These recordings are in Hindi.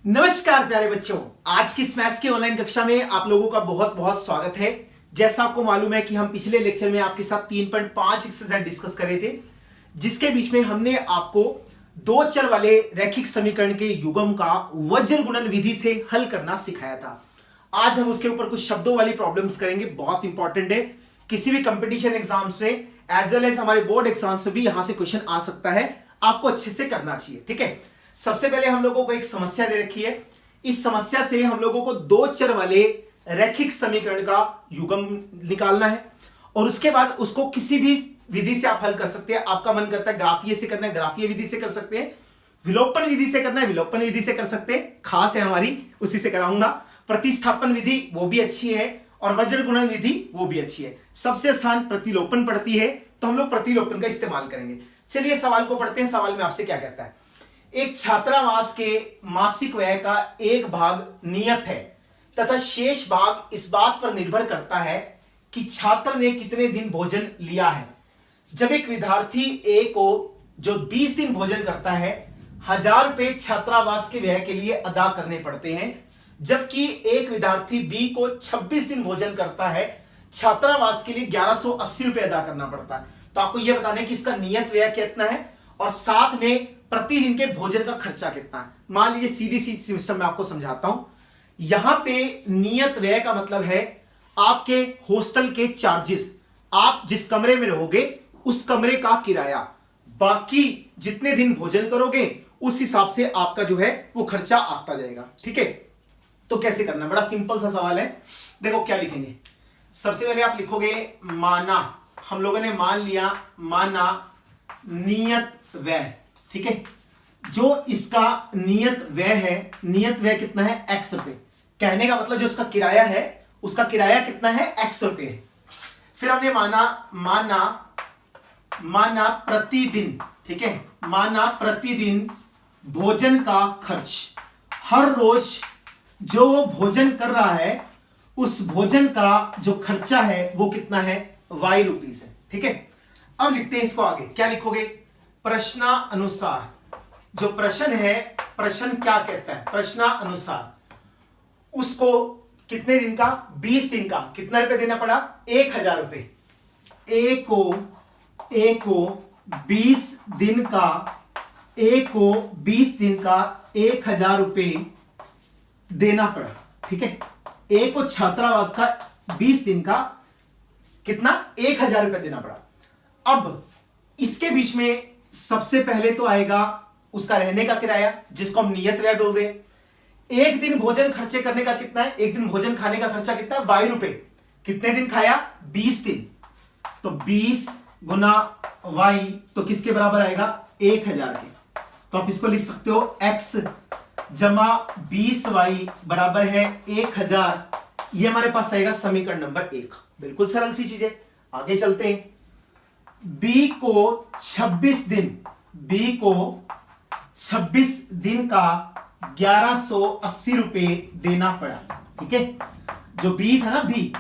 नमस्कार प्यारे बच्चों, आज की इस मैथ्स की ऑनलाइन कक्षा में आप लोगों का बहुत बहुत स्वागत है। जैसा आपको मालूम है कि हम पिछले लेक्चर में आपके साथ 3.5 एक्सरसाइज डिस्कस कर रहे थे, जिसके बीच में हमने आपको दो चर वाले रैखिक समीकरण के युग्म का वज्र गुणन विधि से हल करना सिखाया था। आज हम उसके ऊपर कुछ शब्दों वाली प्रॉब्लम्स करेंगे, बहुत इंपॉर्टेंट है। किसी भी कंपटीशन एग्जाम्स में एज वेल एज हमारे बोर्ड एग्जाम्स में भी यहां से क्वेश्चन आ सकता है, आपको अच्छे से करना चाहिए। ठीक है, सबसे पहले हम लोगों को एक समस्या दे रखी है। इस समस्या से हम लोगों को दो चर वाले रैखिक समीकरण का युग्म निकालना है और उसके बाद उसको किसी भी विधि से आप हल कर सकते हैं। आपका मन करता है ग्राफीय से करना है, ग्राफीय विधि से कर सकते हैं। विलोपन विधि से करना है, विलोपन विधि से कर सकते हैं। खास है हमारी, उसी से कराऊंगा। प्रतिस्थापन विधि वो भी अच्छी है और वज्र गुणन विधि वो भी अच्छी है। सबसे आसान प्रतिलोपन पड़ती है, तो हम लोग प्रतिलोपन का इस्तेमाल करेंगे। चलिए सवाल को पढ़ते हैं। सवाल में आपसे क्या कहता है, एक छात्रावास के मासिक व्यय का एक भाग नियत है तथा शेष भाग इस बात पर निर्भर करता है कि छात्र ने कितने दिन भोजन लिया है। जब एक विद्यार्थी ए को जो 20 दिन भोजन करता है, 1000 रुपए छात्रावास के व्यय के लिए अदा करने पड़ते हैं, जबकि एक विद्यार्थी बी को 26 दिन भोजन करता है, छात्रावास के लिए 1180 रुपए अदा करना पड़ता है। तो आपको यह बताना है कि इसका नियत व्यय कितना है और साथ में प्रतिदिन के भोजन का खर्चा कितना है। मान लीजिए सीधी सी सिस्टम में आपको समझाता हूं। यहां पे नियत व्यय का मतलब है आपके हॉस्टल के चार्जेस, आप जिस कमरे में रहोगे उस कमरे का किराया, बाकी जितने दिन भोजन करोगे उस हिसाब से आपका जो है वो खर्चा आता जाएगा। ठीक है, तो कैसे करना, बड़ा सिंपल सा सवाल है। देखो क्या लिखेंगे, सबसे पहले आप लिखोगे माना, हम लोगों ने मान लिया, माना नियत व्यय। ठीक है, जो इसका नियत व्यय है, नियत व्यय कितना है, x रुपए। कहने का मतलब जो इसका किराया है, उसका किराया कितना है, x रुपए है। फिर हमने माना प्रतिदिन। ठीक है, माना प्रतिदिन भोजन का खर्च, हर रोज जो वो भोजन कर रहा है उस भोजन का जो खर्चा है वो कितना है, y रुपीस है। ठीक है, अब लिखते हैं इसको आगे। क्या लिखोगे, प्रश्नानुसार। जो प्रश्न है, प्रश्न क्या कहता है, प्रश्नानुसार उसको कितने दिन का, 20 दिन का कितना रुपए देना पड़ा, 1000 रुपए। ए को 20 दिन का, ए को 20 दिन का 1000 रुपए देना पड़ा। ठीक है, ए को छात्रावास का 20 दिन का कितना, 1000 रुपए देना पड़ा। अब इसके बीच में सबसे पहले तो आएगा उसका रहने का किराया, जिसको हम नियत व्यय बोल दें। एक दिन भोजन खर्चे करने का कितना है, एक दिन भोजन खाने का खर्चा कितना है, y रुपए। कितने दिन खाया, 20 दिन, तो 20 गुना y तो किसके बराबर आएगा, 1000 के। तो आप इसको लिख सकते हो x जमा 20y बराबर है 1000। ये हमारे पास आएगा समीकरण नंबर 1। बिल्कुल सरल सी चीज है। आगे चलते हैं। बी को 26 दिन का 1180 रुपए देना पड़ा। ठीक है, जो बी था ना, बी,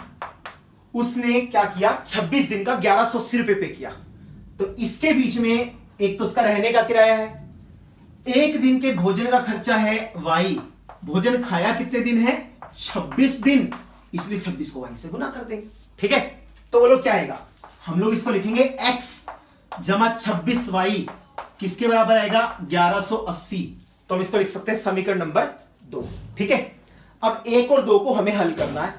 उसने क्या किया, 26 दिन का 1180 रुपए पे किया। तो इसके बीच में एक तो उसका रहने का किराया है, एक दिन के भोजन का खर्चा है y। भोजन खाया कितने दिन है, 26 दिन, इसलिए 26 को y से गुना कर देंगे। ठीक है, तो बोलो क्या आएगा, हम लोग इसको लिखेंगे x जमा 26y किसके बराबर आएगा, 1180। तो हम इसको लिख सकते हैं समीकरण नंबर 2। ठीक है, अब 1 और 2 को हमें हल करना है।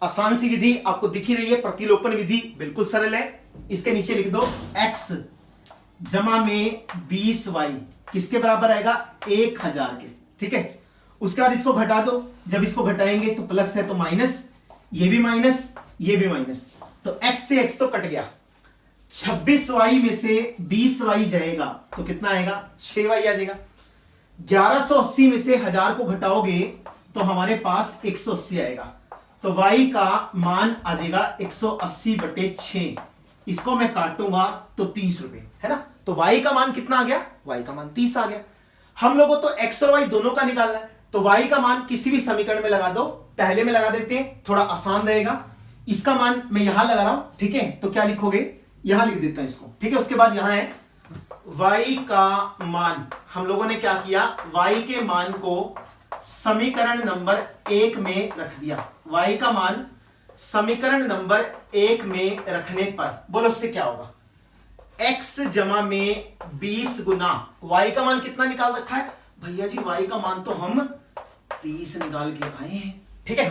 आसान सी विधि आपको दिख ही रही है, प्रतिलोपन विधि, बिल्कुल सरल है। इसके नीचे लिख दो x जमा में 20y किसके बराबर आएगा, 1000 के। ठीक है, उसके बाद इसको घटा दो, जब इसको घटाएंगे तो प्लस है तो माइनस, ये भी माइनस, ये भी माइनस, तो x से x तो कट गया। 26y में से 20y जाएगा तो कितना आएगा, 6y आ जाएगा। 1180 में से 1000 को घटाओगे तो हमारे पास 180 आएगा। तो y का मान आ जाएगा 180/6। इसको मैं काटूंगा तो 30 रुपए है ना। तो y का मान कितना आ गया, y का मान 30 आ गया। हम लोगों तो x और y दोनों का निकालना है, तो y का मान किसी भी समीकरण में लगा दो। पहले में लगा देते हैं, थोड़ा आसान रहेगा। इसका मान मैं यहां लगा रहा हूं। ठीक है, तो क्या लिखोगे, यहां लिख देता हूं इसको। ठीक है, उसके बाद यहां है y का मान, हम लोगों ने क्या किया, y के मान को समीकरण नंबर 1 में रख दिया। y का मान समीकरण नंबर 1 में रखने पर बोलो उससे क्या होगा, x जमा में 20 गुना y का मान कितना निकाल रखा है भैया जी, y का मान तो हम 30 निकाल के आए हैं, ठीक है।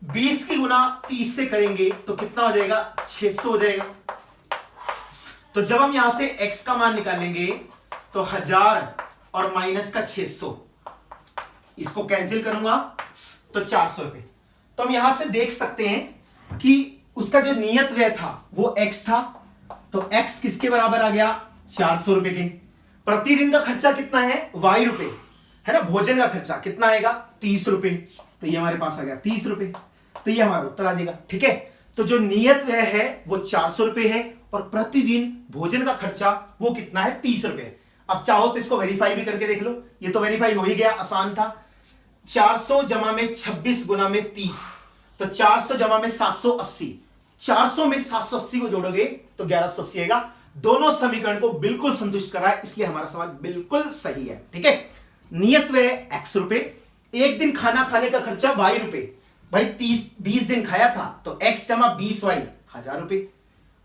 20 की गुना 30 से करेंगे तो कितना हो जाएगा, 600 हो जाएगा। तो जब हम यहां से x का मान निकालेंगे तो 1000 और माइनस का 600, इसको कैंसिल करूंगा तो 400 रुपए। तो हम यहां से देख सकते हैं कि उसका जो नियत व्यय था वो x था, तो x किसके बराबर आ गया, 400 रुपए के। प्रतिदिन का खर्चा कितना है, y रुपए है ना। भोजन का खर्चा कितना आएगा, 30 रुपए, तो ये हमारे पास आ गया 30 रुपए, तो ये हमारा उत्तर आ जाएगा, ठीक है। तो जो नियत व्यय है वो 400 रुपए है और प्रतिदिन भोजन का खर्चा वो कितना है, 30 रुपए। अब चाहो तो इसको वेरीफाई भी करके देख लो, ये तो वेरीफाई हो ही गया, आसान था। 400 जमा में 26 गुना में 30, तो 400 जमा में 780, 400 में 780 को जोड़ोगे तो 1180 आएगा। दोनों समीकरण को बिल्कुल संतुष्ट करा है, इसलिए हमारा सवाल बिल्कुल सही है, ठीक है। नियत व्यय x रुपए, एक दिन खाना खाने का खर्चा y रुपए, भाई 20 दिन खाया था तो x जमा 20y 1000 रुपए,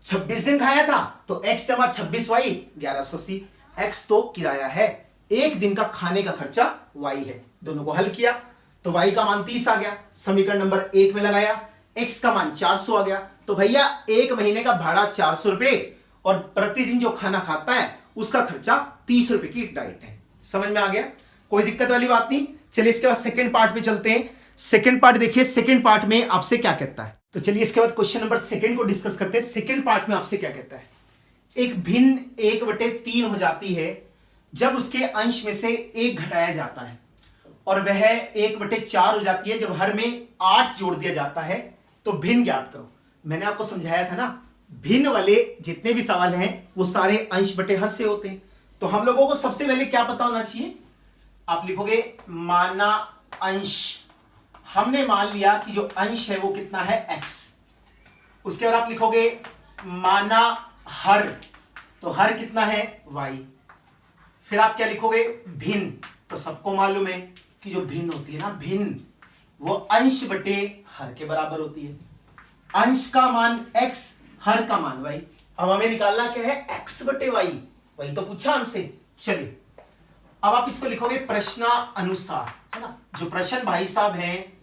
26 दिन खाया था तो x जमा 26y 1180, x तो किराया है, एक दिन का खाने का खर्चा y है। दोनों को हल किया तो y का मान 30 आ गया, समीकरण नंबर 1 में लगाया, x का मान 400 आ गया। तो भैया एक महीने का भाड़ा 400 रुपए और प्रतिदिन जो खाना खाता है उसका खर्चा 30 रुपए की डाइट है। समझ में आ गया, कोई दिक्कत वाली बात नहीं। चलिए इसके बाद सेकंड पार्ट पे चलते हैं। सेकंड पार्ट देखिए, सेकंड पार्ट में आपसे क्या कहता है, तो चलिए इसके बाद क्वेश्चन नंबर सेकंड को डिस्कस करते हैं। सेकंड पार्ट में आपसे क्या कहता है, एक भिन्न 1/3 हो जाती है जब उसके अंश में से 1 घटाया जाता है, और वह 1/4 हो जाती है जब हर में 8 जोड़ दिया जाता है, तो भिन्न ज्ञात करो। मैंने आपको समझाया था ना, भिन्न वाले जितने भी सवाल हैं वो सारे अंश बटे हर से होते हैं। तो हम लोगों को सबसे पहले क्या पता होना चाहिए, आप लिखोगे माना अंश। हमने मान लिया कि जो अंश है वो कितना है, x। उसके बाद आप लिखोगे माना हर, तो हर कितना है, y। फिर आप क्या लिखोगे, भिन्न। तो सबको मालूम है कि जो भिन्न होती है ना, भिन्न वो अंश बटे हर के बराबर होती है। अंश का मान x, हर का मान y। अब हमें निकालना क्या है, x बटे y, वही तो पूछा हमसे। चलिए अब आप इसको लिखोगे प्रश्नानुसार, है ना। जो प्रश्न भाई साहब हैं,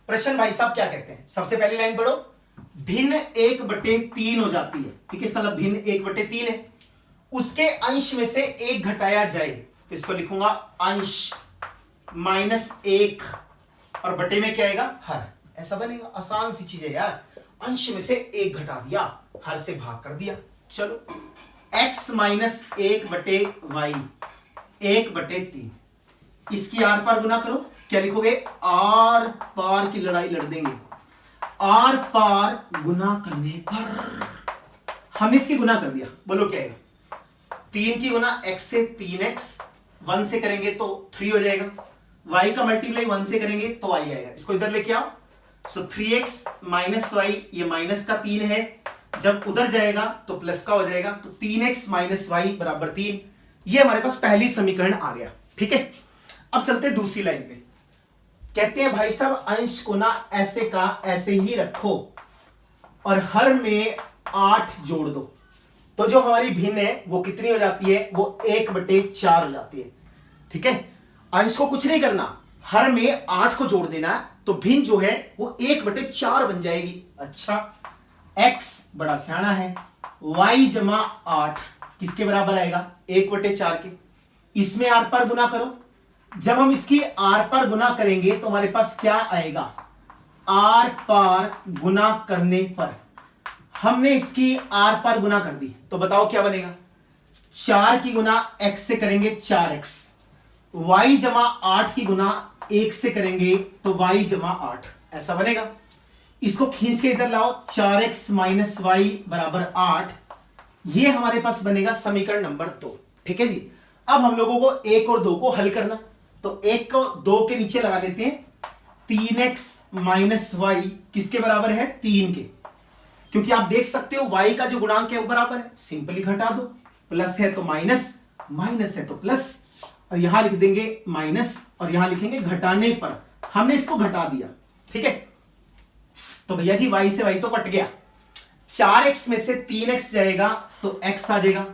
प्रश्न भाई साहब क्या कहते हैं, सबसे पहली लाइन पढ़ो, भिन्न 1/3 हो जाती है, ठीक है। इसका मतलब भिन्न 1/3 है, उसके अंश में से 1 घटाया जाए, तो इसको लिखूंगा अंश -1 और बटे में क्या आएगा, हर। ऐसा बनेगा, आसान सी चीज है यार। अंश में से 1 घटा दिया, हर से भाग कर दिया। चलो x - 1/y 1/3, इसकी आर पार गुना करो, क्या लिखोगे, आर पार की लड़ाई लड़ देंगे। आर पार गुना करने पर हमने इसकी गुना कर दिया, बोलो क्या आएगा, 3 की गुना x से 3x, 1 से करेंगे तो 3 हो जाएगा, y का मल्टीप्लाई 1 से करेंगे तो y आएगा। इसको इधर लेके आओ, सो 3x - y, ये माइनस का 3 है, जब उधर जाएगा तो प्लस का हो जाएगा, तो 3x - y बराबर 3। ये हमारे पास पहली समीकरण आ गया, ठीक है। अब चलते हैं दूसरी लाइन पे। कहते हैं भाई साहब अंश को ना ऐसे का ऐसे ही रखो और हर में 8 जोड़ दो, तो जो हमारी भिन्न है वो कितनी हो जाती है, वो 1/4 हो जाती है, ठीक है। अंश को कुछ नहीं करना, हर में 8 को जोड़ देना, तो भिन्न जो है वो 1/4 बन जाएगी। अच्छा, x बड़ा सियाना है, y जमा 8 किसके बराबर आएगा, 1/4 के। इसमें आर पर गुना करो, जब हम इसकी आर पर गुना करेंगे तो हमारे पास क्या आएगा, आर पार गुना करने पर हमने इसकी आर पार गुना कर दी, तो बताओ क्या बनेगा, 4 की गुना x से करेंगे 4x, y जमा 8 की गुना 1 से करेंगे तो y जमा 8, ऐसा बनेगा। इसको खींच के इधर लाओ, 4x - y बराबर 8, ये हमारे पास बनेगा समीकरण नंबर 2, ठीक है जी। अब हम लोगों को 1 और 2 को हल करना, तो 1 को 2 के नीचे लगा देते हैं, 3x - y किसके बराबर है, 3 के, क्योंकि आप देख सकते हो y का जो गुणांक है वो बराबर है, सिंपली घटा दो, प्लस है तो माइनस, माइनस है तो प्लस, और यहां लिख देंगे माइनस और यहां लिखेंगे घटाने पर, हमने इसको घटा दिया। ठीक है, तो भैया जी y से y तो कट गया, 4x में से 3x जाएगा तो x आ जाएगा,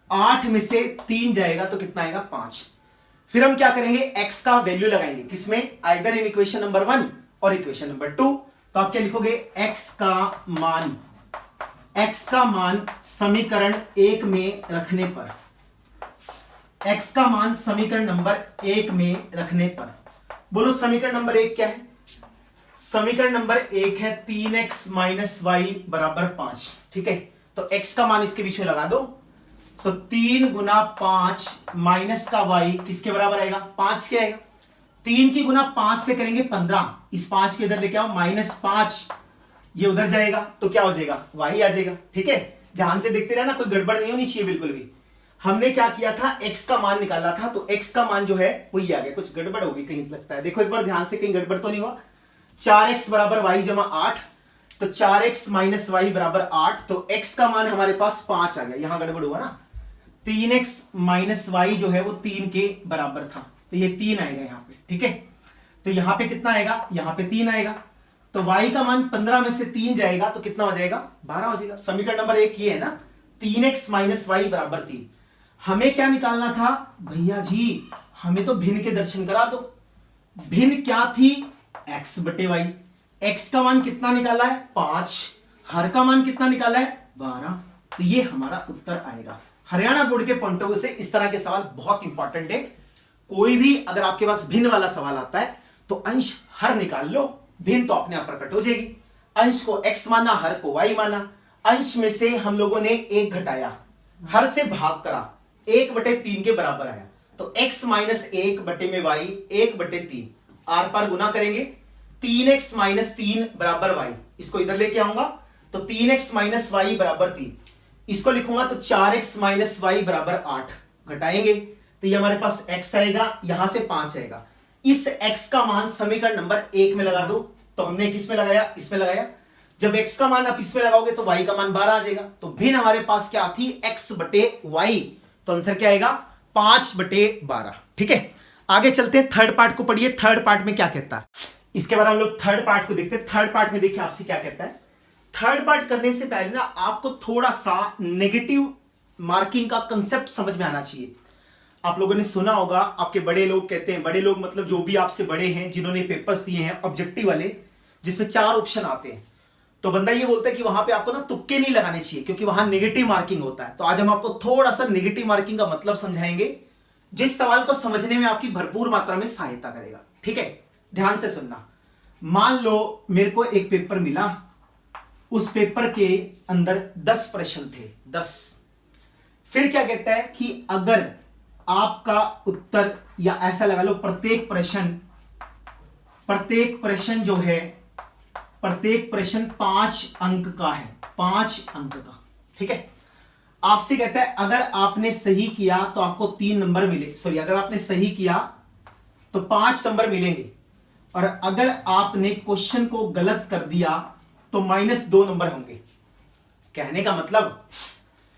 8 में से 3 जाएगा तो कितना आएगा 5। फिर हम क्या करेंगे, x का वैल्यू लगाएंगे किसमें, आइदर इन इक्वेशन नंबर 1 और इक्वेशन नंबर 2। तो आप क्या लिखोगे, x का मान समीकरण 1 में रखने पर, x का मान समीकरण नंबर 1 में रखने पर, बोलो समीकरण नंबर 1 क्या है, समीकरण नंबर 1 है 3x माइनस वाई बराबर 5। ठीक है, तो x का मान इसके बीच में लगा दो, तो 3 गुना 5 माइनस का y किसके बराबर आएगा, 5 के आएगा। 3 की गुना 5 से करेंगे 15, इस 5 के इधर लेके आओ, -5 ये उधर जाएगा तो क्या हो जाएगा, y आ जाएगा। ठीक है, ध्यान से देखते रहना, कोई गड़बड़ नहीं होनी चाहिए बिल्कुल भी। हमने क्या किया था, x का मान निकाला था, तो x का मान जो है वो ये आ गया, कुछ गड़बड़ होगी कहीं लगता है, देखो एक बार ध्यान से, कहीं गड़बड़ तो नहीं हुआ। 4x बराबर y जमा 8, तो 4x माइनस वाई बराबर 8, तो x का मान हमारे पास 5 आ गया, यहां गड़बड़ हुआ ना, 3x माइनस वाई जो है वो 3 के बराबर था, तो ये 3 आएगा यहां पे। ठीक है, तो यहां पे कितना आएगा, यहां पे 3 आएगा, तो y का मान 15 में से 3 जाएगा तो कितना हो जाएगा, 12 हो जाएगा। समीकरण नंबर 1 ये है ना, 3x माइनस वाई बराबर 3। हमें क्या निकालना था भैया जी, हमें तो भिन्न के दर्शन करा दो। भिन्न क्या थी, x बटे वाई, x का मान कितना निकाला है 5, हर का मान कितना निकाला है 12, तो ये हमारा उत्तर आएगा। हरियाणा बोर्ड के पॉइंट ऑफ व्यू से इस तरह के सवाल बहुत इंपॉर्टेंट है। कोई भी अगर आपके पास भिन्न वाला सवाल आता है तो अंश हर निकाल लो, भिन्न तो अपने आप प्रकट हो जाएगी। अंश को x माना, हर को y माना, अंश में से हम लोगों ने 1 घटाया, हर से भाग करा, 1/3 के बराबर आया, तो x माइनस 1 बटे में y 1/3, आर पार गुना करेंगे, 3x माइनस 3 बराबर y, इसको इधर लेके आऊंगा तो 3x माइनस वाई बराबर 3, इसको लिखूंगा तो 4x माइनस वाई बराबर 8, घटाएंगे तो ये हमारे पास x आएगा, यहां से 5 आएगा। इस x का मान समीकरण नंबर 1 में लगा दो, तो हमने किस में लगाया, इसमें लगाया। जब x का मान आप इसमें लगाओगे तो y का मान 12 आ जाएगा, तो भिन्न हमारे पास क्या थी, x बटे y, तो आंसर क्या आएगा 5/12। ठीक है, आगे चलते हैं, थर्ड पार्ट को पढ़िए। थर्ड पार्ट में क्या कहता है, इसके बाद हम लोग थर्ड पार्ट को देखते हैं। थर्ड पार्ट में देखिए आपसे क्या कहता है। थर्ड पार्ट करने से पहले ना आपको थोड़ा सा नेगेटिव मार्किंग का कंसेप्ट समझ में आना चाहिए। आप लोगों ने सुना होगा, आपके बड़े लोग कहते हैं, बड़े लोग मतलब जो भी आपसे बड़े हैं, जिन्होंने पेपर्स दिए हैं ऑब्जेक्टिव वाले, जिसमें 4 ऑप्शन आते हैं, तो बंदा ये बोलता है कि वहां पे आपको ना तुक्के नहीं लगाने चाहिए क्योंकि वहां नेगेटिव मार्किंग होता है। तो आज हम आपको थोड़ा सा नेगेटिव मार्किंग का मतलब समझाएंगे, जिस सवाल को समझने में आपकी भरपूर मात्रा में सहायता करेगा। ठीक है, ध्यान से सुनना। मान लो मेरे को एक पेपर मिला, उस पेपर के अंदर 10 प्रश्न थे, 10। फिर क्या कहता है कि अगर आपका उत्तर, या ऐसा लगा लो प्रत्येक प्रश्न जो है, प्रत्येक प्रश्न 5 अंक का है, 5 अंक का। ठीक है, आपसे कहता है अगर आपने सही किया तो आपको 3 नंबर मिले, सॉरी अगर आपने सही किया तो 5 नंबर मिलेंगे, और अगर आपने क्वेश्चन को गलत कर दिया तो -2 नंबर होंगे। कहने का मतलब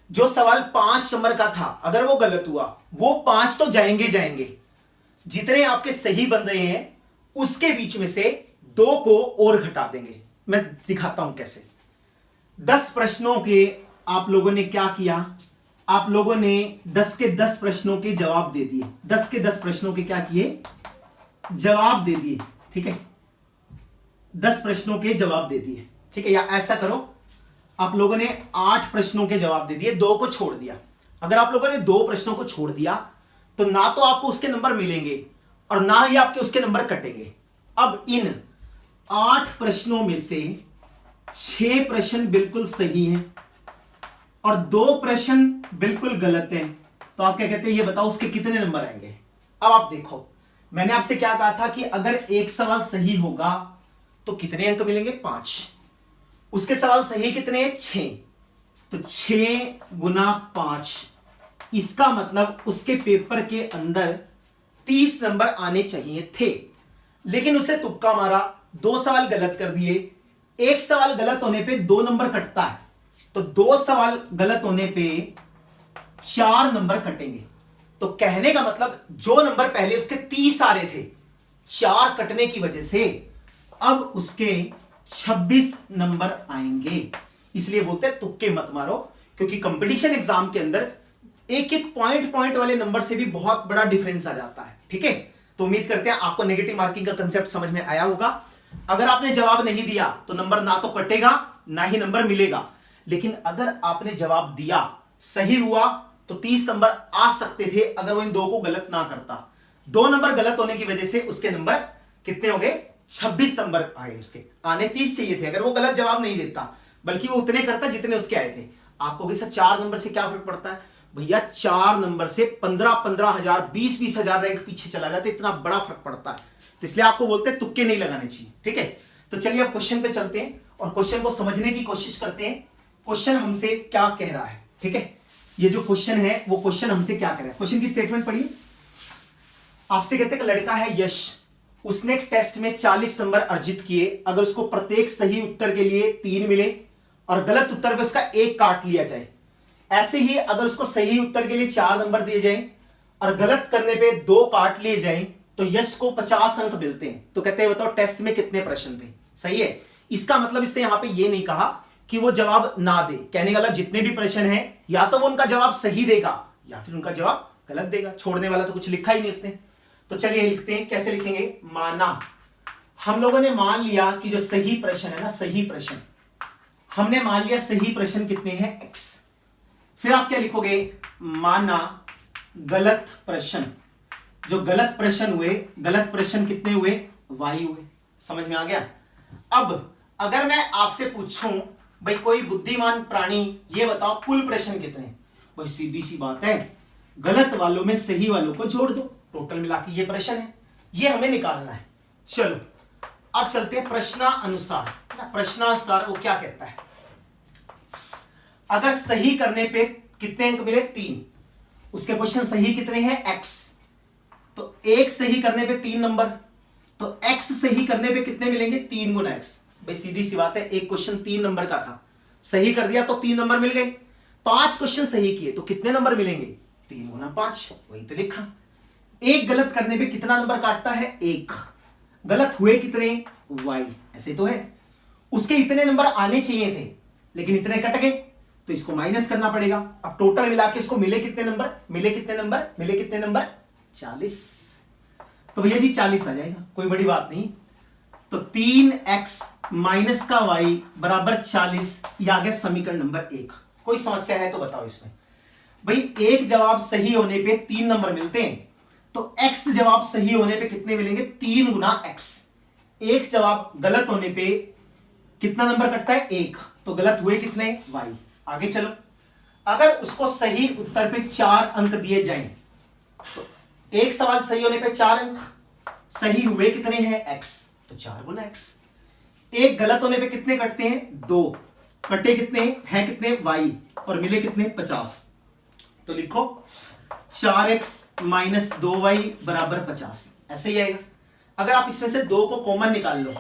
जो सवाल 5 नंबर का था, अगर वो गलत हुआ, वो 5 तो जाएंगे जाएंगे, जितने आपके सही बन रहे हैं उसके बीच में से 2 को और घटा देंगे। मैं दिखाता हूं कैसे। 10 प्रश्नों के आप लोगों ने क्या किया, आप लोगों ने 10 के 10 प्रश्नों के जवाब दे दिए, 10 के 10 प्रश्नों के क्या किए, जवाब दे दिए। ठीक है, 10 प्रश्नों के जवाब दे दिए। ठीक है, या ऐसा करो, आप लोगों ने 8 प्रश्नों के जवाब दे दिए, 2 को छोड़ दिया। अगर आप लोगों ने 2 प्रश्नों को छोड़ दिया तो ना तो आपको उसके नंबर मिलेंगे और ना ही आपके उसके नंबर कटेंगे। अब इन 8 प्रश्नों में से 6 प्रश्न बिल्कुल सही हैं और 2 प्रश्न बिल्कुल गलत हैं, तो आप क्या कहते हैं, ये बताओ उसके कितने नंबर आएंगे। अब आप देखो, मैंने आपसे क्या कहा था कि अगर एक सवाल सही होगा तो कितने अंक मिलेंगे, 5। उसके सवाल सही कितने हैं, 6, तो 6 गुना 5, इसका मतलब उसके पेपर के अंदर 30 नंबर आने चाहिए थे, लेकिन उसने तुक्का मारा, 2 सवाल गलत कर दिए। एक सवाल गलत होने पे 2 नंबर कटता है, तो 2 सवाल गलत होने पे 4 नंबर कटेंगे। तो तो कहने का मतलब जो नंबर पहले उसके 30 आ रहे थे, 4 कटने की वजह से अब उसके 26 नंबर आएंगे। इसलिए बोलते हैं तुक्के मत मारो, क्योंकि कंपटीशन एग्जाम के अंदर एक एक पॉइंट वाले नंबर से भी बहुत बड़ा डिफरेंस आ जाता है। ठीक है, तो उम्मीद करते हैं आपको नेगेटिव मार्किंग का कंसेप्ट समझ में आया होगा। अगर आपने जवाब नहीं दिया तो नंबर ना तो कटेगा ना ही नंबर मिलेगा, लेकिन अगर आपने जवाब दिया, सही हुआ, तो 30 नंबर आ सकते थे अगर वो इन दो को गलत ना करता। 2 नंबर गलत होने की वजह से उसके नंबर कितने हो गए? 26 नंबर आए। उसके आने 30 चाहिए थे अगर वो गलत जवाब नहीं देता, बल्कि वो उतने करता जितने उसके आए थे। आपको सर 4 नंबर से क्या फर्क पड़ता है? भैया 4 नंबर से 15 हजार 20 हजार रैंक पीछे चला जाता है, इतना बड़ा फर्क पड़ता है। तो इसलिए आपको बोलते हैं तुक्के नहीं लगाने चाहिए। ठीक है, तो चलिए अब क्वेश्चन पे चलते हैं और क्वेश्चन को समझने की कोशिश करते हैं। क्वेश्चन हमसे क्या कह रहा है? ठीक है, ये जो क्वेश्चन है वो क्वेश्चन हमसे क्या कह रहा है? क्वेश्चन की स्टेटमेंट पढ़िए। आपसे कहते हैं कि लड़का है यश, उसने एक टेस्ट में 40 नंबर अर्जित किए। अगर उसको प्रत्येक सही उत्तर के लिए 3 मिले और गलत उत्तर पे उसका 1 काट लिया जाए, ऐसे ही अगर उसको सही उत्तर के लिए 4 नंबर दिए जाएं और गलत करने पे 2 काट लिए जाएं, तो यश को 50 अंक मिलते हैं। तो कहते हैं बताओ टेस्ट में कितने प्रश्न थे? सही है, इसका मतलब इसने यहां पे ये नहीं कहा कि वो जवाब ना दे। कहने वाला जितने भी प्रश्न हैं या तो वो उनका जवाब सही देगा या फिर उनका जवाब गलत देगा। छोड़ने वाला तो कुछ लिखा ही नहीं इसने। तो चलिए लिखते हैं, कैसे लिखेंगे? माना, हम लोगों ने मान लिया कि जो सही प्रश्न है ना, सही प्रश्न हमने मान लिया, सही प्रश्न कितने हैं? x। फिर आप क्या लिखोगे? माना गलत प्रश्न, जो गलत प्रश्न हुए, गलत प्रश्न कितने हुए? y हुए। समझ में आ गया? अब अगर मैं आपसे पूछूं भाई कोई बुद्धिमान प्राणी ये बताओ कुल प्रश्न कितने? भाई सीधी सी बात है, गलत वालों में सही वालों को जोड़ दो, टोटल मिला के ये प्रश्न है, ये हमें निकालना है। चलो अब चलते हैं प्रश्नानुसार। प्रश्नानुसार वो क्या कहता है? अगर सही करने पे कितने अंक मिले? 3। उसके क्वेश्चन सही कितने हैं? x। तो 1 सही करने पे 3 नंबर, तो x सही करने पे कितने मिलेंगे? 3 गुना x। भाई सीधी सी बात है, एक क्वेश्चन 3 नंबर का था, सही कर दिया तो 3 नंबर मिल गए। 5 क्वेश्चन सही किए तो कितने नंबर मिलेंगे? 3 गुना 5, वही तो लिखा। 1 गलत करने पे कितना नंबर काटता है? 1। गलत हुए कितने? y। ऐसे तो है, उसके इतने नंबर आने चाहिए थे लेकिन इतने कट गए, तो इसको माइनस करना पड़ेगा। अब टोटल मिला के इसको मिले कितने नंबर? मिले कितने नंबर? मिले कितने नंबर? 40। तो भैया जी 40 आ जाएगा, कोई बड़ी बात नहीं। तो 3x माइनस का y बराबर 40, ये आ गया समीकरण नंबर 1। कोई समस्या है तो बताओ इसमें। भाई एक जवाब सही होने पे 3 नंबर मिलते हैं, तो x जवाब सही होने पे कितने मिलेंगे? 3 गुना x। एक जवाब गलत होने पे कितना नंबर कटता है? 1। तो गलत हुए कितने? y। आगे चलो, अगर उसको सही उत्तर पे 4 अंक दिए जाएं, तो एक सवाल सही होने पे 4 अंक, सही हुए कितने हैं? x। तो 4 गुना x। एक गलत होने पे कितने कटते हैं? 2। कटे कितने हैं? कितने? y। और मिले कितने? 50। तो लिखो 4x माइनस 2y बराबर 50, ऐसे ही आएगा। अगर आप इसमें से 2 को कॉमन निकाल लो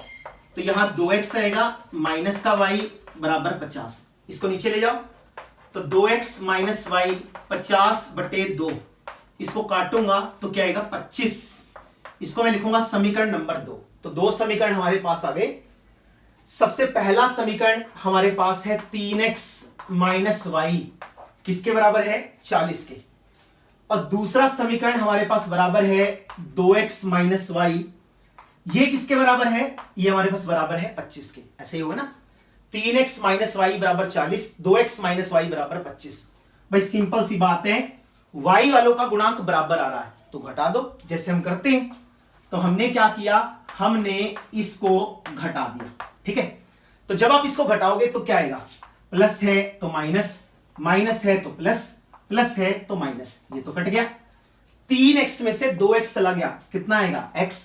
तो यहां 2x आएगा माइनस का y बराबर 50। इसको नीचे ले जाओ तो 2x माइनस y 50/2, इसको काटूंगा तो क्या आएगा? 25। इसको मैं लिखूंगा समीकरण नंबर 2। तो 2 समीकरण हमारे पास आ गए। सबसे पहला समीकरण हमारे पास है 3x माइनस y, किसके बराबर है? 40 के। और दूसरा समीकरण हमारे पास बराबर है 2x माइनस y, ये किसके बराबर है? ये हमारे पास बराबर है 25 के। ऐसे ही होगा ना, 3x माइनस वाई बराबर 40, 2x माइनस वाई बराबर 25। भाई सिंपल सी बात है, y वालों का गुणांक बराबर आ रहा है तो घटा दो, जैसे हम करते हैं। तो हमने क्या किया? हमने इसको घटा दिया। ठीक है, तो जब आप इसको घटाओगे तो क्या आएगा? प्लस है तो माइनस, माइनस है तो प्लस, प्लस है तो माइनस, ये तो कट गया। 3x में से 2x चला गया, कितना आएगा? x।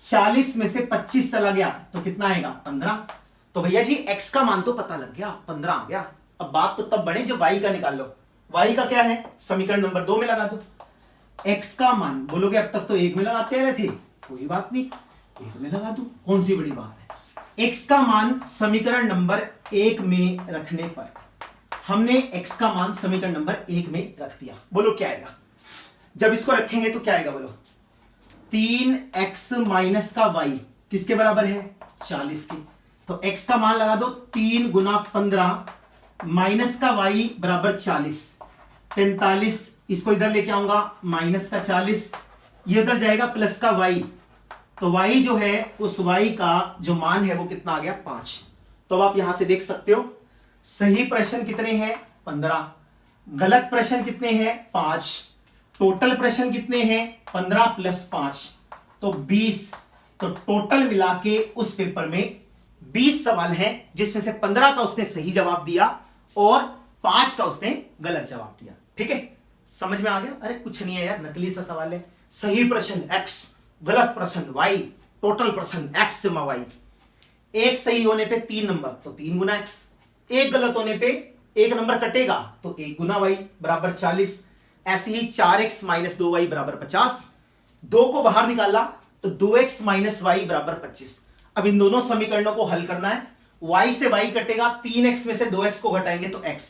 40 में से 25 चला गया तो कितना आएगा? 15। तो भैया जी x का मान तो पता लग गया, 15 आ गया। अब बात तो तब बने जब y का निकाल लो। y का क्या है? समीकरण नंबर 2 में लगा दो। x का मान बोलोगे अब तक तो 1 में लगाते रहे थे, कोई बात नहीं, 1 में लगा दो, कौन सी बड़ी बात है। x का मान समीकरण नंबर 1 में रखने पर हमने x का मान समीकरण नंबर 1 में रख दिया। बोलो क्या आएगा? जब इसको रखेंगे तो क्या आएगा बोलो, 3x माइनस का y किसके बराबर है, 40 के। तो x का मान लगा दो, 3 गुना 15 माइनस का y बराबर 40, 45। इसको इधर लेके आऊंगा, माइनस का 40, ये उधर जाएगा प्लस का y, तो y जो है उस y का जो मान है वो कितना आ गया, 5। तो अब आप यहां से देख सकते हो सही प्रश्न कितने हैं, 15, गलत प्रश्न कितने हैं, 5, टोटल प्रश्न कितने हैं, 15 प्लस 5 तो 20। तो टोटल मिला के उस पेपर में 20 सवाल हैं, जिसमें से 15 का उसने सही जवाब दिया और 5 का उसने गलत जवाब दिया। ठीक है, समझ में आ गया। अरे कुछ नहीं है यार, नकली सा सवाल है। सही प्रश्न x, गलत प्रश्न y, टोटल प्रश्न x सिमा y। एक सही होने पे 3 नंबर तो 3 गुना x, एक गलत होने पे 1 नंबर कटेगा तो 1 गुना y बराबर 40। ऐसे ही 4x माइनस 2y बराबर 50, 2 को बाहर निकाला तो 2x माइनस y बराबर 25। अब इन दोनों समीकरणों को हल करना है। y से y कटेगा, 3x में से 2x को घटाएंगे तो x,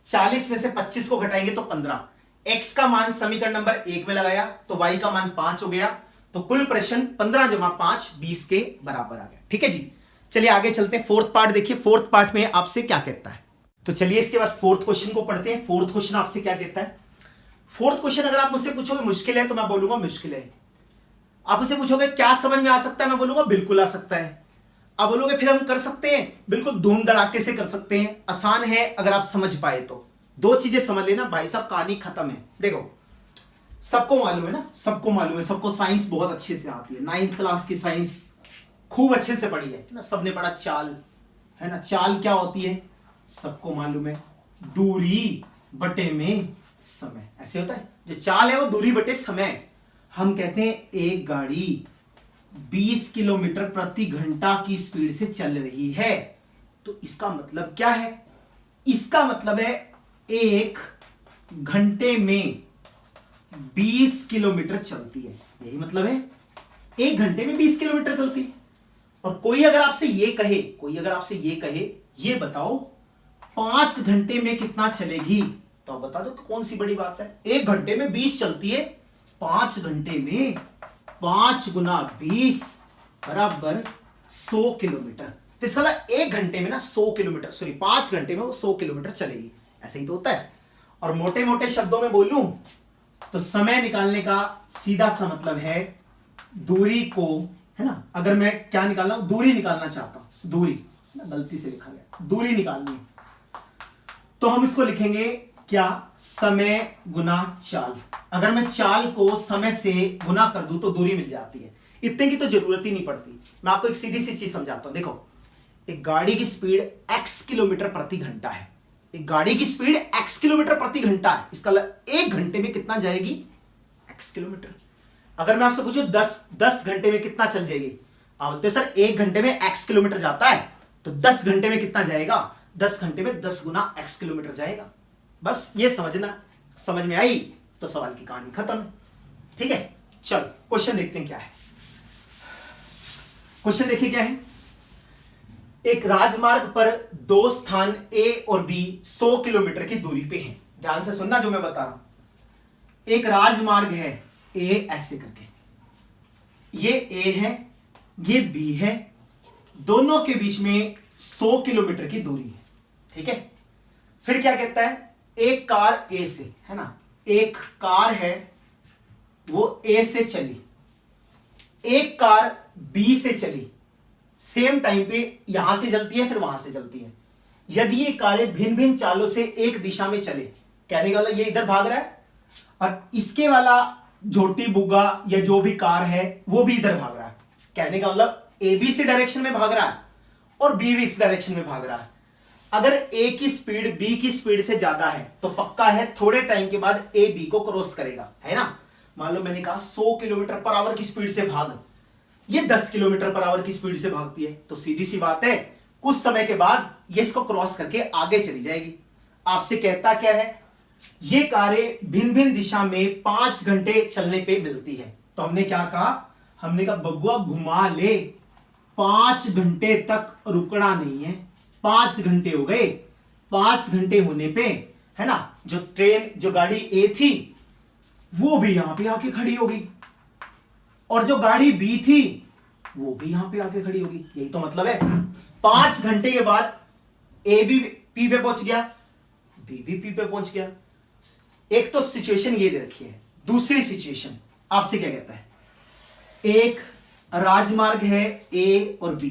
40 में से 25 को घटाएंगे तो 15। x का मान समीकरण नंबर 1 में लगाया तो y का मान 5 हो गया। तो कुल प्रश्न 15 जमा 5 20 के बराबर आ गया। ठीक है जी, चलिए आगे चलते हैं। फोर्थ पार्ट देखिए, फोर्थ पार्ट में आपसे क्या कहता है। तो चलिए इसके बाद फोर्थ क्वेश्चन को पढ़ते हैं। फोर्थ क्वेश्चन आपसे क्या कहता है। फोर्थ क्वेश्चन अगर आप मुझसे पूछोगे मुश्किल है तो मैं बोलूंगा मुश्किल है। आप मुझसे पूछोगे क्या समझ में आ सकता है, मैं बोलूंगा बिल्कुल आ सकता है। आप बोलोगे फिर हम कर सकते हैं, बिल्कुल धूम धड़ाके से कर सकते हैं, आसान है अगर आप समझ पाए तो। 2 चीजें समझ लेना भाई साहब, कहानी खत्म है। देखो सबको मालूम है ना, सबको मालूम है, सबको साइंस बहुत अच्छे से आती है। 9th क्लास की साइंस खूब अच्छे से पढ़ी है ना, सबने पढ़ा चाल, है ना। चाल क्या होती है सबको मालूम है, दूरी बटे में समय, ऐसे होता है। जो चाल है वो दूरी बटे समय। हम कहते हैं एक गाड़ी 20 किलोमीटर प्रति घंटा की स्पीड से चल रही है, तो इसका मतलब क्या है, इसका मतलब है 1 घंटे में 20 किलोमीटर चलती है। यही मतलब है 1 घंटे में 20 किलोमीटर चलती है। और कोई अगर आपसे ये कहे, कोई अगर आपसे ये कहे ये बताओ 5 घंटे में कितना चलेगी, तो आप बता दो कि कौन सी बड़ी बात है। 1 घंटे में 20 चलती है, 5 घंटे में 5 गुना 20 बराबर 100 किलोमीटर। तो इसका मतलब 1 घंटे में ना 100 किलोमीटर, सॉरी 5 घंटे में वो 100 किलोमीटर चलेगी। ऐसे ही तो होता है। और मोटे मोटे शब्दों में बोलूं तो समय निकालने का सीधा सा मतलब है दूरी को, है ना। अगर मैं क्या निकालना हूं, दूरी निकालना चाहता हूं, दूरी ना, गलती से लिखा गया, दूरी निकालनी, तो हम इसको लिखेंगे क्या, समय गुना चाल। अगर मैं चाल को समय से गुना कर दूं तो दूरी मिल जाती है। इतने की तो जरूरत ही नहीं पड़ती। मैं आपको एक सीधी सी चीज समझाता हूं। देखो एक गाड़ी की स्पीड x किलोमीटर प्रति घंटा है, एक गाड़ी की स्पीड x किलोमीटर प्रति घंटा है। इसका 1 घंटे में कितना जाएगी, x किलोमीटर। अगर मैं आपसे पूछूं 10 घंटे में कितना चल जाएगी, आप बोलते सर 1 घंटे में x किलोमीटर जाता है, तो 10 घंटे में कितना जाएगा, 10 घंटे में 10 गुना x किलोमीटर जाएगा। बस ये समझना, समझ में आई तो सवाल की कहानी खत्म है। ठीक है, चलो क्वेश्चन देखते हैं क्या है। क्वेश्चन देखिए क्या है। एक राजमार्ग पर 2 स्थान A और B 100 किलोमीटर की दूरी पे हैं। ध्यान से सुनना जो मैं बता रहा हूं। एक राजमार्ग है A ऐसे करके, ये A है, ये B है, दोनों के बीच में 100 किलोमीटर की दूरी है। ठीक है, फिर क्या कहता है, एक कार A से, है ना, एक कार है वो A से चली, एक कार B से चली, सेम टाइम पे यहां से चलती है फिर वहां से चलती है। यदि ये कारें भिन्न भिन्न चालों से एक दिशा में चले, कहने का मतलब ये इधर भाग रहा है और इसके वाला झोटी बुग्गा या जो भी कार है वो भी इधर भाग रहा है। कहने का मतलब ए बी इस डायरेक्शन में भाग रहा है और बी भी इस डायरेक्शन में भाग रहा है। अगर ए की स्पीड बी की स्पीड से ज्यादा है तो पक्का है थोड़े टाइम के बाद ए बी को क्रॉस करेगा, है ना। मान लो मैंने कहा 100 किलोमीटर पर आवर की स्पीड से भाग, ये 10 किलोमीटर पर आवर की स्पीड से भागती है, तो सीधी सी बात है कुछ समय के बाद ये इसको क्रॉस करके आगे चली जाएगी। आपसे कहता क्या है, ये कारें भिन्न भिन्न दिशा में 5 घंटे चलने पे मिलती है। तो हमने क्या कहा, हमने कहा बबुआ घुमा ले, 5 घंटे तक रुकना नहीं है। 5 घंटे हो गए, 5 घंटे होने पे, है ना, जो ट्रेन जो गाड़ी ए थी वो भी यहां पे आके खड़ी होगी, और जो गाड़ी बी थी वो भी यहां पे आके खड़ी होगी। यही तो मतलब है। 5 घंटे के बाद ए भी पी पे पहुंच गया, बी भी पी पे पहुंच गया। एक तो सिचुएशन ये दे रखी है। दूसरी सिचुएशन आपसे क्या कहता है, एक राजमार्ग है ए और बी,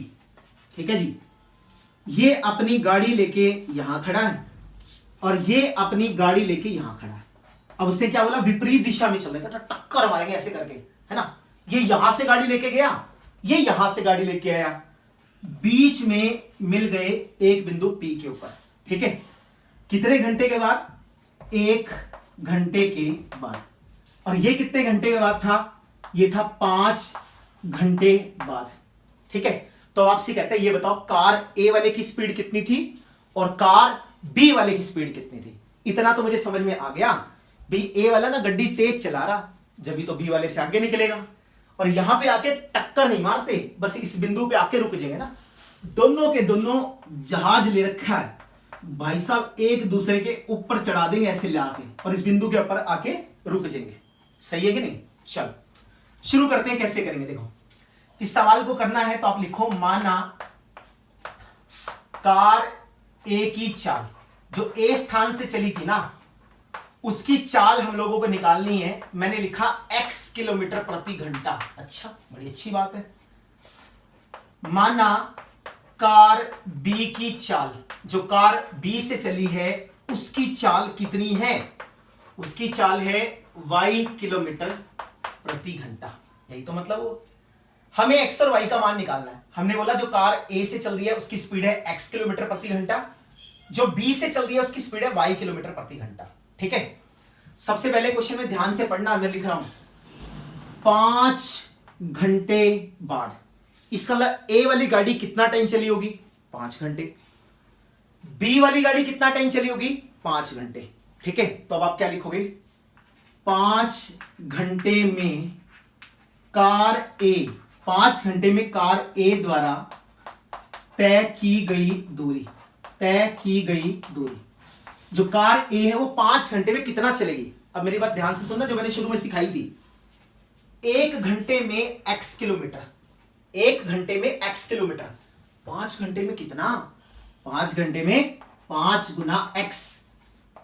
ठीक है जी। ये अपनी गाड़ी लेके यहां खड़ा है और ये अपनी गाड़ी लेके यहां खड़ा है। अब उसने क्या बोला, विपरीत दिशा में चल रहा है, तो टक्कर मारेंगे ऐसे करके, है ना। ये यहां से गाड़ी लेके गया, ये यहां से गाड़ी लेके आया, बीच में मिल गए एक बिंदु पी के ऊपर, ठीक है। कितने घंटे के बाद, 1 घंटे के बाद। और ये कितने घंटे के बाद था, ये था 5 घंटे बाद, ठीक है। तो आपसे कहते हैं ये बताओ कार ए वाले की स्पीड कितनी थी और कार बी वाले की स्पीड कितनी थी। इतना तो मुझे समझ में आ गया भाई, ए वाला ना गड्डी तेज चला रहा, जब भी तो बी वाले से आगे निकलेगा। और यहां पे आके टक्कर नहीं मारते, बस इस बिंदु पे आके रुक जाएंगे ना। दोनों के दोनों जहाज ले रखा है भाई साहब, एक दूसरे के ऊपर चढ़ा देंगे ऐसे ले आके, और इस बिंदु के ऊपर आके रुक जाएंगे। सही है कि नहीं। चल शुरू करते हैं, कैसे करेंगे देखो। इस सवाल को करना है तो आप लिखो, माना कार ए की चाल, जो ए स्थान से चली थी ना, उसकी चाल हम लोगों को निकालनी है। मैंने लिखा x किलोमीटर प्रति घंटा। अच्छा, बड़ी अच्छी बात है। माना कार B की चाल, जो कार B से चली है उसकी चाल कितनी है, उसकी चाल है y किलोमीटर प्रति घंटा। यही तो मतलब वो हमें x और y का मान निकालना है। हमने बोला जो कार A से चल रही है उसकी स्पीड है x किलोमीटर प्रति घंटा, जो B से चल रही है उसकी स्पीड है y किलोमीटर प्रति घंटा, ठीक है। सबसे पहले क्वेश्चन में ध्यान से पढ़ना, मैं लिख रहा हूं 5 घंटे बाद। इसका मतलब ए वाली गाड़ी कितना टाइम चली होगी, 5 घंटे। बी वाली गाड़ी कितना टाइम चली होगी, 5 घंटे, ठीक है। तो अब आप क्या लिखोगे, 5 घंटे में कार ए, 5 घंटे में कार ए द्वारा तय की गई दूरी, तय की गई दूरी, जो कार ए है वो 5 घंटे में कितना चलेगी। अब मेरी बात ध्यान से सुनना, जो मैंने शुरू में सिखाई थी। 1 घंटे में x किलोमीटर, 1 घंटे में x किलोमीटर, 5 घंटे में कितना, 5 घंटे में 5 गुना x,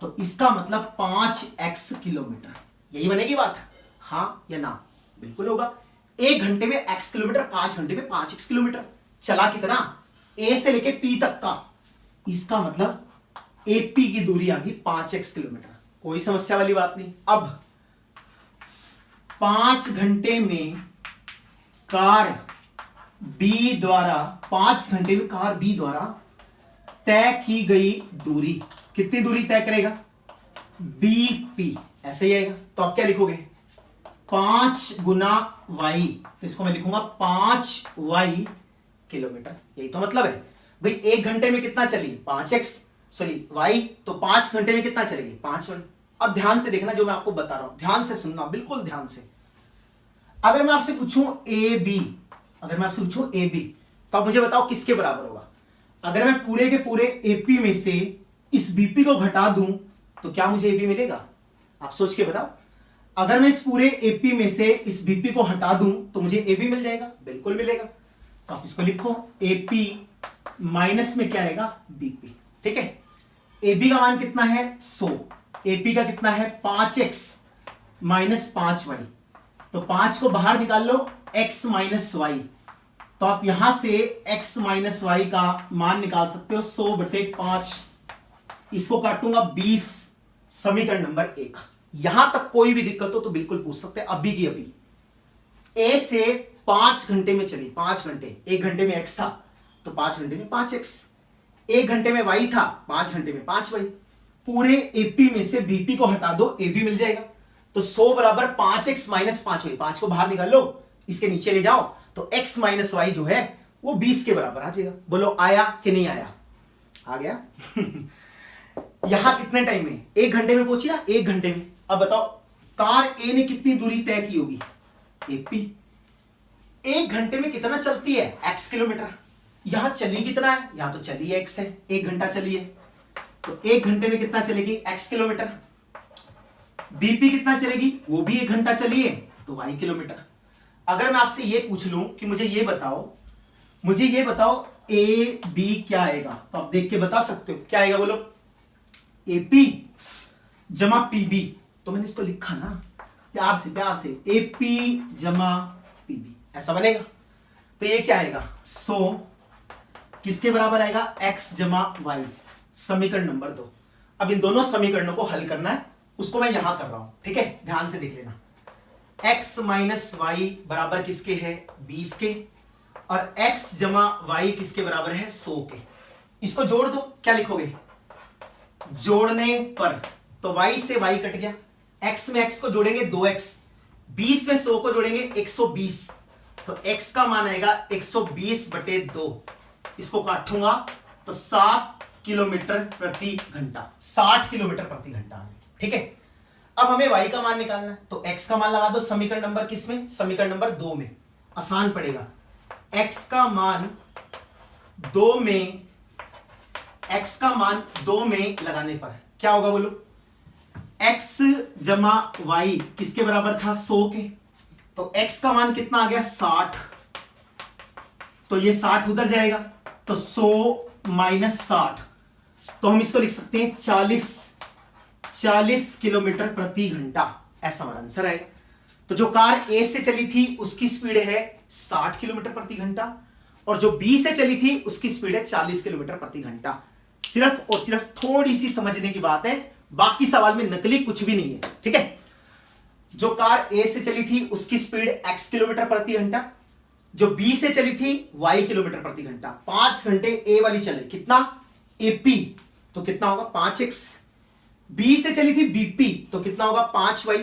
तो इसका मतलब 5x किलोमीटर। यही बनेगी बात, हाँ या ना। बिल्कुल होगा। 1 घंटे में x किलोमीटर, 5 घंटे में 5x किलोमीटर। चला कितना, a से लेके p तक का, इसका मतलब AP की दूरी आ गई 5x किलोमीटर। कोई समस्या वाली बात नहीं। अब 5 घंटे में कार B द्वारा, 5 घंटे में कार B द्वारा तय की गई दूरी, कितनी दूरी तय करेगा, BP, ऐसे ही आएगा। तो आप क्या लिखोगे, 5 गुना y, तो इसको मैं लिखूंगा 5y किलोमीटर। यही तो मतलब है भाई। 1 घंटे में कितना चली, 5x, सॉरी y, तो 5 घंटे में कितना चलेगी, 5y। अब ध्यान से देखना जो मैं आपको बता रहा हूं, ध्यान से सुनना, बिल्कुल ध्यान से। अगर मैं आपसे पूछूं AB, अगर मैं आपसे पूछूं AB, तो आप मुझे बताओ किसके बराबर होगा। अगर मैं पूरे के पूरे AP में से इस BP को घटा दूं तो क्या मुझे AB मिलेगा, आप सोच के बताओ। अगर मैं इस पूरे AP में से इस BP को हटा दूं तो मुझे AB मिल जाएगा, बिल्कुल मिलेगा। तो आप इसको लिखो, AP माइनस में क्या आएगा, BP, ठीक है। AB का मान कितना है, 100, AP का कितना है 5x माइनस 5y, तो 5 को बाहर निकाल लो, x माइनस y, तो आप यहां से x माइनस y का मान निकाल सकते हो 100/5। इसको काटूंगा 20, समीकरण नंबर 1। यहां तक कोई भी दिक्कत हो तो बिल्कुल पूछ सकते हैं, अभी की अभी। A से 5 घंटे में चली, 5 घंटे, 1 घंटे में x था तो 5 घंटे में 5x, 1 घंटे में y था, 5 घंटे में 5y। पूरे AP में से BP को हटा दो, AB मिल जाएगा। तो 100 बराबर 5x माइनस 5y, 5 को बाहर निकाल लो, इसके नीचे ले जाओ, तो x माइनस y जो है वो 20 के बराबर आ जाएगा। बोलो आया कि नहीं आया, आ गया। यहां कितने टाइम में, 1 घंटे में पहुंची ना, 1 घंटे में। अब बताओ कार A ने कितनी दूरी तय की होगी, AP। 1 घंटे में कितना चलती है, x किलोमीटर। यहां चली कितना है, यहां तो चली x है, 1 घंटा चली है, तो 1 घंटे में कितना चलेगी, x किलोमीटर। बीपी कितना चलेगी, वो भी 1 घंटा चलिए तो y किलोमीटर। अगर मैं आपसे ये पूछ लूं कि मुझे ये बताओ ए बी क्या आएगा, तो आप देख के बता सकते हो क्या आएगा, बोलो। एपी जमा पीबी, तो मैंने इसको लिखा ना प्यार से एपी जमा पीबी, ऐसा बनेगा। तो ये क्या आएगा, सो किसके बराबर आएगा, x जमा वाई, समीकरण नंबर 2। अब इन दोनों समीकरणों को हल करना है, उसको मैं यहां कर रहा हूं, ठीक है, ध्यान से देख लेना। x माइनस वाई बराबर किसके है, 20 के, और x जमा वाई किसके बराबर है, 100 के। इसको जोड़ दो, क्या लिखोगे, जोड़ने पर तो y से y कट गया, x में x को जोड़ेंगे 2x, 20 में 100 को जोड़ेंगे 120, तो x का मान आएगा 120/2। इसको काटूंगा तो 7 किलोमीटर प्रति घंटा, 60 किलोमीटर प्रति घंटा, ठीक है। अब हमें y का मान निकालना है, तो x का मान लगा दो समीकरण नंबर किसमें, समीकरण नंबर 2 में, आसान पड़ेगा। x का मान 2 में लगाने पर क्या होगा, बोलो। x जमा वाई किसके बराबर था, 100 के, तो x का मान कितना आ गया, 60, तो ये 60 उधर जाएगा, तो 100 माइनस 60, तो हम इसको लिख सकते हैं 40 किलोमीटर प्रति घंटा, ऐसा हमारा आंसर है। तो जो कार A से चली थी उसकी स्पीड है 60 किलोमीटर प्रति घंटा, और जो B से चली थी उसकी स्पीड है 40 किलोमीटर प्रति घंटा। सिर्फ और सिर्फ थोड़ी सी समझने की बात है, बाकी सवाल में नकली कुछ भी नहीं है, ठीक है। जो कार A से चली थी उसकी स्पीड x किलोमीटर प्रति घंटा, जो B से चली थी y किलोमीटर प्रति घंटा। 5 घंटे A वाली चले, कितना, AP, तो कितना होगा 5x। B से चली थी BP, तो कितना होगा 5y।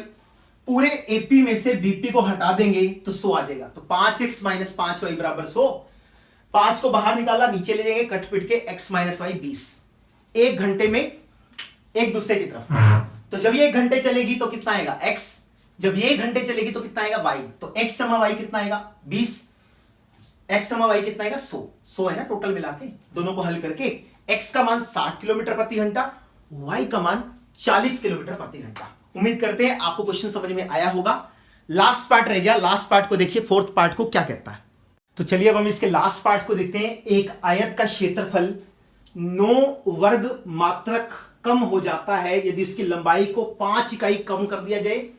पूरे AP में से BP को हटा देंगे तो 100 आ जाएगा, तो 5x माइनस 5y बराबर 100। 5 को बाहर निकाला, नीचे ले जाएंगे, कट पिट के x माइनस वाई 20। 1 घंटे में एक दूसरे की तरफ, तो जब ये 1 घंटे चलेगी तो कितना आएगा x, जब ये 1 घंटे चलेगी तो कितना आएगा y, तो x जमा y कितना आएगा 20, x जमा y कितना आएगा 100 है ना टोटल मिला के। दोनों को हल करके x का मान 60 किलोमीटर प्रति घंटा, y का मान 40 किलोमीटर प्रति घंटा। उम्मीद करते हैं आपको क्वेश्चन समझ में आया होगा। लास्ट पार्ट रह गया, लास्ट पार्ट को देखिए, फोर्थ पार्ट को क्या कहता है। तो चलिए अब हम इसके लास्ट पार्ट को देखते हैं। एक आयत का क्षेत्रफल 9 वर्ग मात्रक कम हो जाता है यदि इसकी लंबाई को 5 इकाई कम कर दिया जाए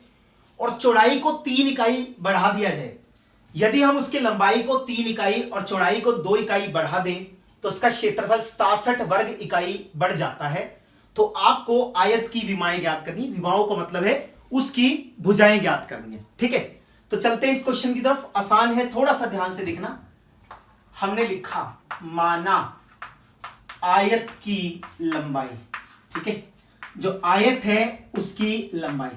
और चौड़ाई को 3 इकाई बढ़ा दिया जाए। यदि हम उसकी लंबाई को 3 इकाई और चौड़ाई को 2 इकाई बढ़ा दें तो उसका क्षेत्रफल 67 वर्ग इकाई बढ़ जाता है। तो आपको आयत की विमाएं ज्ञात करनी, विमाओं का मतलब है उसकी भुजाएं ज्ञात करनी है, ठीक है। तो चलते हैं इस क्वेश्चन की तरफ। आसान है, थोड़ा सा ध्यान से देखना। हमने लिखा माना आयत की लंबाई, ठीक है, जो आयत है उसकी लंबाई।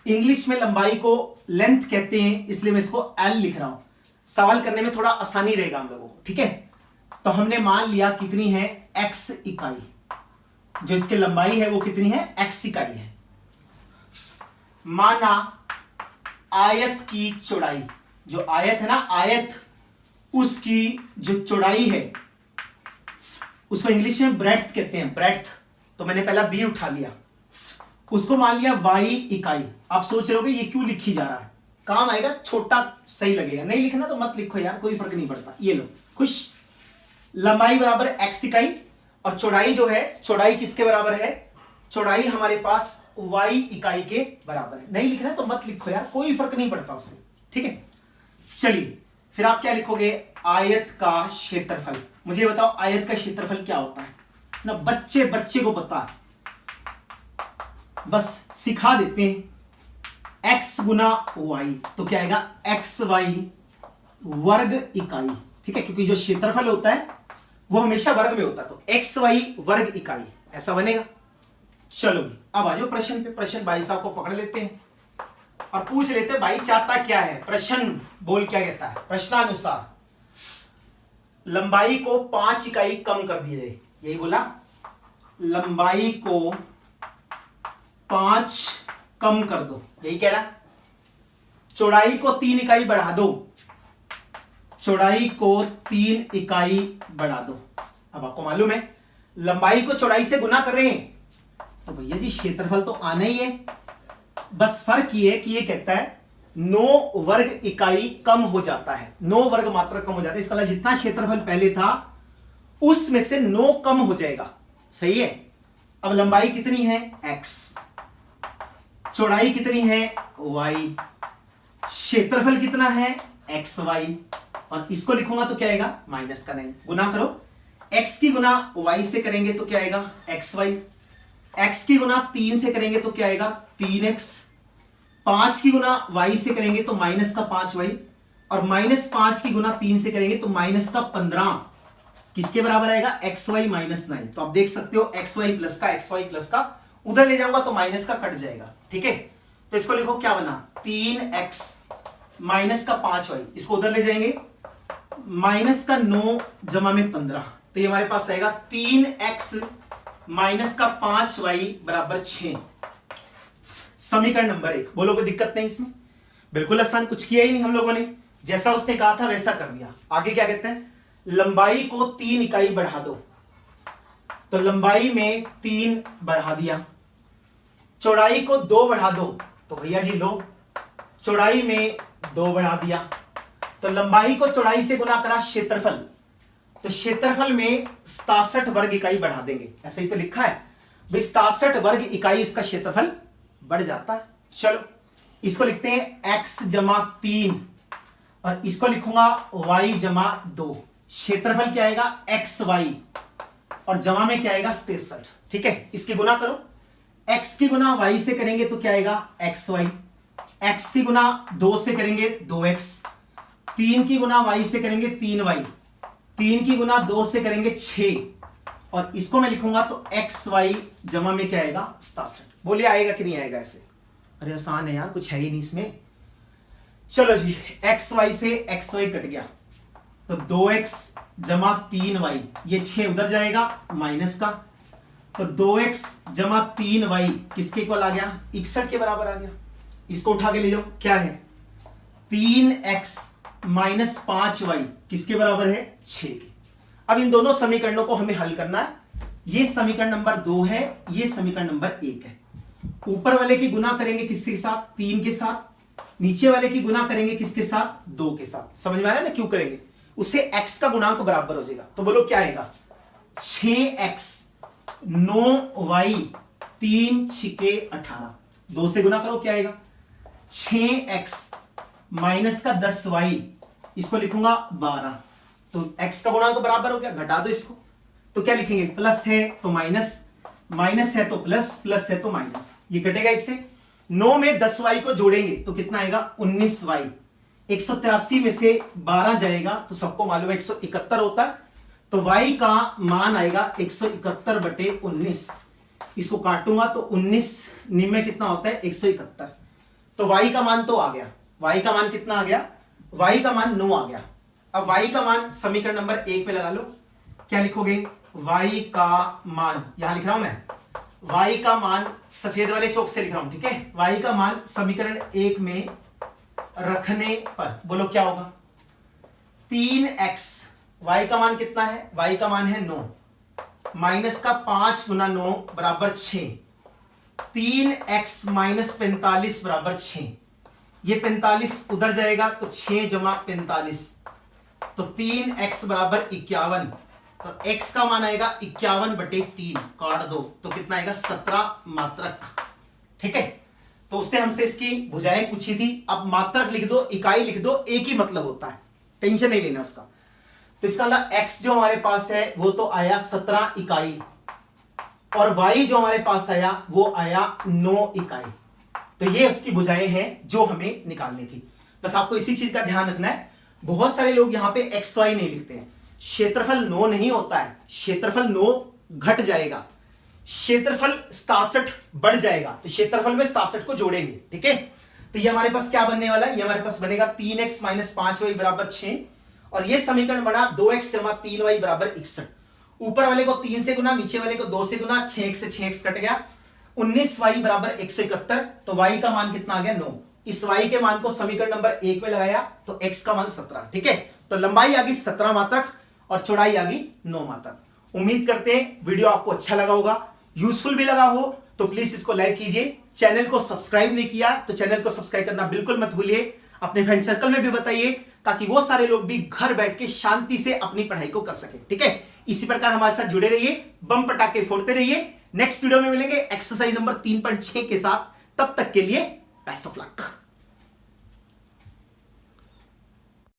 इंग्लिश में लंबाई को लेंथ कहते हैं, इसलिए मैं इसको एल लिख रहा हूं, सवाल करने में थोड़ा आसानी रहेगा हम लोगों को, ठीक है। तो हमने मान लिया कितनी है x इकाई, जो इसकी लंबाई है वो कितनी है x इकाई है। माना आयत की चौड़ाई, जो आयत है ना आयत, उसकी जो चौड़ाई है उसको इंग्लिश में ब्रेड्थ कहते हैं, ब्रेड्थ। तो मैंने पहला b उठा लिया, उसको मान लिया y इकाई। आप सोच रहे होगे ये क्यों लिखी जा रहा है, काम आएगा, छोटा सही लगेगा, नहीं लिखना तो मत लिखो यार, कोई फर्क नहीं पड़ता। ये लो खुश। लंबाई बराबर x इकाई और चौड़ाई जो है, चौड़ाई किसके बराबर है, चौड़ाई हमारे पास y इकाई के बराबर है। नहीं लिखना तो मत लिखो यार, कोई फर्क नहीं पड़ता उससे, ठीक है। चलिए फिर आप क्या लिखोगे, आयत का क्षेत्रफल। मुझे बताओ आयत का क्षेत्रफल क्या होता है ना, बच्चे को पता है, बस सिखा देते हैं। x गुना y, तो क्या आएगा xy वर्ग इकाई, ठीक है, क्योंकि जो क्षेत्रफल होता है वो हमेशा वर्ग में होता है, तो xy वर्ग इकाई, ऐसा बनेगा। चलो अब आ जाओ प्रश्न पे। प्रश्न भाई साहब को पकड़ लेते हैं और पूछ लेते हैं भाई चाहता क्या है, प्रश्न बोल क्या कहता है। प्रश्नानुसार लंबाई को 5 इकाई कम कर दिया जाए, यही बोला, लंबाई को 5 कम कर दो, यही कह रहा। चौड़ाई को 3 इकाई बढ़ा दो, चौड़ाई को 3 इकाई बढ़ा दो। अब आपको मालूम है लंबाई को चौड़ाई से गुना कर रहे हैं तो भैया जी क्षेत्रफल तो आना ही है, बस फर्क ये है कि ये कहता है 9 वर्ग इकाई कम हो जाता है, 9 वर्ग मात्रा कम हो जाता है। इसका मतलब जितना क्षेत्रफल पहले था उसमें से 9 कम हो जाएगा। सही है। अब लंबाई कितनी है x, चौड़ाई कितनी है y, क्षेत्रफल कितना है xy, और इसको लिखूंगा तो क्या आएगा माइनस का 9। गुना करो, x की गुना y से करेंगे तो क्या आएगा xy, x की गुना 3 से करेंगे तो क्या आएगा 3x, 5 की गुना y से करेंगे तो माइनस का 5y, और माइनस 5 की गुना 3 से करेंगे तो माइनस का 15। किसके बराबर आएगा xy माइनस 9। तो आप देख सकते हो xy प्लस का उधर ले जाऊंगा तो माइनस का कट जाएगा। ठीक है, तो इसको लिखो क्या बना 3x माइनस का 5y, इसको उधर ले जाएंगे माइनस का 9 जमा में 15, तो ये हमारे पास आएगा 3x माइनस का 5y बराबर 6। समीकरण नंबर 1। बोलो कोई दिक्कत नहीं इसमें, बिल्कुल आसान, कुछ किया ही नहीं हम लोगों ने, जैसा उसने कहा था वैसा कर दिया। आगे क्या कहते हैं, लंबाई को 3 इकाई बढ़ा दो, तो लंबाई में 3 बढ़ा दिया, चौड़ाई को 2 बढ़ा दो, तो भैया जी लो चौड़ाई में 2 बढ़ा दिया, तो लंबाई को चौड़ाई से गुना करा क्षेत्रफल, तो क्षेत्रफल में 67 वर्ग इकाई बढ़ा देंगे। ऐसा ही तो लिखा है भाई, 67 वर्ग इकाई इसका क्षेत्रफल बढ़ जाता है। चलो इसको लिखते हैं x जमा 3, और इसको लिखूंगा y जमा 2। क्षेत्रफल क्या आएगा xy, और जमा में क्या आएगा 63। ठीक है, इसकी गुना करो, x की गुना y से करेंगे तो क्या आएगा xy, x की गुना 2 से करेंगे 2x, 3 की गुना y से करेंगे 3y, 3 की गुना 2 से करेंगे 6, और इसको मैं लिखूंगा तो xy जमा में क्या आएगा 67। बोलिए आएगा कि नहीं आएगा ऐसे? अरे आसान है यार, कुछ है ही नहीं इसमें। चलो जी, xy से xy कट गया, तो 2x जमा 3y, ये 6 उधर जाएगा माइनस का, तो 2x जमा 3y किसके इक्वल आ गया 61 के बराबर आ गया। इसको उठा के ले जाओ, क्या है 3x माइनस 5y किसके बराबर है 6 के। अब इन दोनों समीकरणों को हमें हल करना है। ये समीकरण नंबर 2 है, ये समीकरण नंबर 1 है। ऊपर वाले की गुना करेंगे किसके साथ 3 के साथ, नीचे वाले की गुना करेंगे किसके साथ 2 के साथ। समझ में आ रहा है ना क्यों करेंगे, उससे x का गुणांक बराबर हो जाएगा। तो बोलो क्या आएगा 6x 9y 3 6 18, 2 से गुना करो क्या आएगा 6x माइनस का 10y, इसको लिखूंगा 12, तो x का गुणांक बराबर हो गया, घटा दो इसको, तो क्या लिखेंगे प्लस है तो माइनस, माइनस है तो प्लस, प्लस है तो माइनस, ये कटेगा इससे। 9 में 10y को जोड़ेंगे तो कितना आएगा 19y, 183 में से 12 जाएगा तो सबको मालूम है 171 होता है, तो y का मान आएगा 171 बटे 19। इसको काटूंगा तो 19 में कितना होता है 171, तो y का मान तो आ गया, y का मान कितना आ गया, y का मान 9 आ गया। अब y का मान समीकरण नंबर 1 पे लगा लो, क्या लिखोगे y का मान, यहां लिख रहा हूं मैं y का मान सफेद वाले चौक से लिख रहा हूं, ठीक है। y का मान समीकरण 1 में रखने पर बोलो क्या होगा 3x, y का मान कितना है, y का मान है 9, माइनस का 5 गुना 9 बराबर 6, 3x माइनस 45 बराबर 6, ये 45 उधर जाएगा तो 6 जमा 45, तो 3x बराबर 51, तो x का मान आएगा 51 बटे 3, काट दो तो कितना आएगा 17 मात्रक। ठीक है, तो उसने हमसे इसकी भुजाएं पूछी थी। अब मात्रक लिख दो, इकाई लिख दो, एक ही मतलब होता है, टेंशन नहीं लेना उसका। तो इसका मतलब x जो हमारे पास है वो तो आया 17 इकाई, और y जो हमारे पास आया वो आया 9 इकाई। तो ये उसकी भुजाएं हैं जो हमें निकालनी थी। बस आपको इसी चीज का ध्यान रखना है। बहुत सारे लोग यहां पे xy नहीं लिखते हैं। क्षेत्रफल 9 नहीं होता है, क्षेत्रफल 9 घट जाएगा, क्षेत्रफल 67 बढ़ जाएगा, तो क्षेत्रफल में 67 को जोड़ेंगे। ठीक है, तो ये हमारे पास क्या बनने वाला है, ये हमारे पास बनेगा 3x माइनस 5y बराबर 6, और ये समीकरण बना 2x जमा 3y बराबर 61। ऊपर वाले को 3 से गुना, नीचे वाले को 2 से गुना, 6x से 6x कट गया, 19y बराबर 171, तो y का मान कितना आ गया 9। इस y के मान को समीकरण नंबर 1 में लगाया तो x का मान 17। ठीक है, तो लंबाई आ गई 17 मात्रक और चौड़ाई आ गई 9 मात्रक। उम्मीद करते हैं वीडियो आपको अच्छा लगा होगा, यूजफुल भी लगा हो। तो प्लीज इसको लाइक कीजिए। चैनल को सब्सक्राइब नहीं किया तो चैनल को सब्सक्राइब करना बिल्कुल मत भूलिए। अपने फ्रेंड सर्कल में भी बताइए ताकि वो सारे लोग भी घर बैठ के शांति से अपनी पढ़ाई को कर सके। ठीक है, इसी प्रकार हमारे साथ जुड़े रहिए, बम पटाखे फोड़ते रहिए। नेक्स्ट वीडियो में मिलेंगे एक्सरसाइज नंबर 3.6 के साथ। तब तक के लिए बेस्ट ऑफ लक।